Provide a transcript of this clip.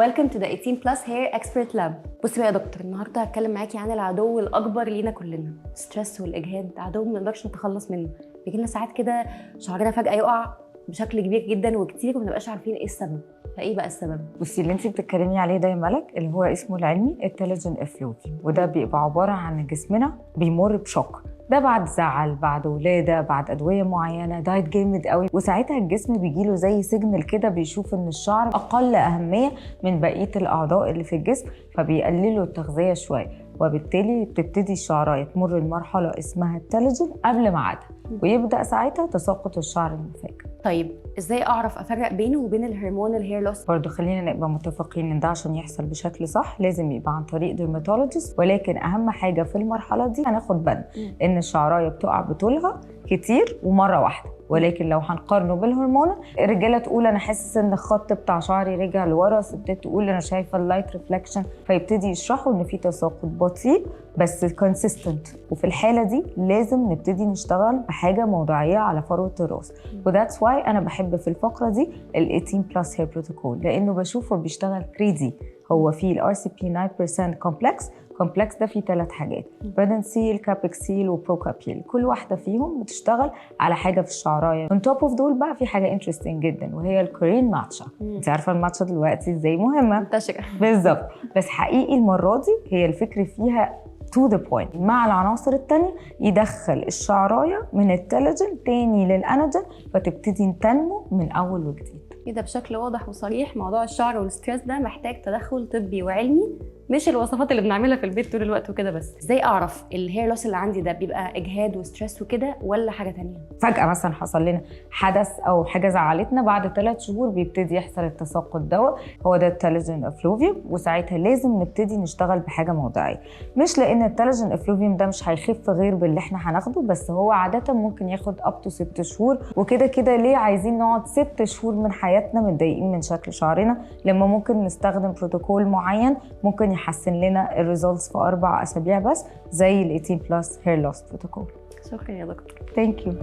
Welcome to the 18 plus hair expert lab. بصي بقى يا دكتور، النهارده هتكلم معاكي عن العدو الاكبر لينا كلنا، ستريس والاجهاد. عدو ما نقدرش نتخلص منه. بيجي لنا ساعات كده شعرنا فجاه يقع بشكل كبير جدا وكتير وما بنبقاش عارفين ايه السبب. فايه بقى السبب؟ بصي، اللي انت بتتكلمي عليه ده يا ملك اللي هو اسمه العلمي التلجن افلوفي، وده بيبقى عباره عن جسمنا بيمر بشوك. ده بعد زعل، بعد ولاده، بعد ادويه معينه، دايت جامد قوي، وساعتها الجسم بيجيله زي سيجنال كده، بيشوف ان الشعر اقل اهميه من بقيه الاعضاء اللي في الجسم، فبيقللوا التغذيه شويه، وبالتالي بتبتدي الشعرايه تمر لمرحله اسمها التلجن قبل ميعادها، ويبدا ساعتها تساقط الشعر المفاجئ. طيب ازاي اعرف افرق بينه وبين الهرمونال هير لوس؟ برضه خلينا نبقى متفقين ان ده عشان يحصل بشكل صح لازم يبقى عن طريق ديرماتولوجيست، ولكن اهم حاجه في المرحله دي هناخد بالنا ان الشعرايه بتقع بطولها كتير ومره واحده، ولكن لو هنقارنه بالهرمون، الرجاله تقول انا حاسس ان الخط بتاع شعري رجع لورا، الستات تقول انا شايفه اللايت ريفلكشن، فيبتدي يشرحوا ان في تساقط بطيء بس كونسيستنت. وفي الحاله دي لازم نبتدي نشتغل بحاجه موضوعيه على فروه الراس، وذاتس واي انا بحب في الفقره دي ال 18 بلس هير بروتوكول، لانه بشوفه بيشتغل 3 دي. هو فيه الار سي بي 9% كومبلكس. كومبلكس ده فيه 3 حاجات: بريدنسيل، كابكسيل، وبروكابيل. كل واحده فيهم بتشتغل على حاجه في الشعرايه. من توب اوف دول بقى في حاجه انترستنج جدا، وهي الكورين ماتشا. انت عارفه الماتشا دلوقتي ازاي مهمه، منتشره بالظبط. بس حقيقي المره دي هي الفكره فيها to the point مع العناصر التانية، يدخل الشعرايه من التلجن تاني للانجن، فتبتدي تنمو من اول وجديد. كده بشكل واضح وصريح موضوع الشعر والستريس ده محتاج تدخل طبي وعلمي، مش الوصفات اللي بنعملها في البيت طول الوقت وكده بس. ازاي اعرف الهير لوس اللي عندي ده بيبقى اجهاد وستريس وكده ولا حاجه تانية؟ فجأة مثلا حصل لنا حدث أو حاجة زعلتنا، بعد 3 شهور بيبتدي يحصل التساقط دوت، هو ده التلجن افلوفيوم، وساعتها لازم نبتدي نشتغل بحاجة موضعية. مش لأن التلجن افلوفيوم ده مش هيخف غير باللي احنا هناخده، بس هو عادة ممكن ياخد up to 6 شهور، وكده كده ليه عايزين نقعد 6 شهور من حياتنا متضايقين من شكل شعرنا، لما ممكن نستخدم بروتوكول معين ممكن يحسن لنا الريزولتس في 4 أسابيع بس، زي ال 18 بلس هير لوس بروتوكول. شكرا يا دكتور. ثانك يو.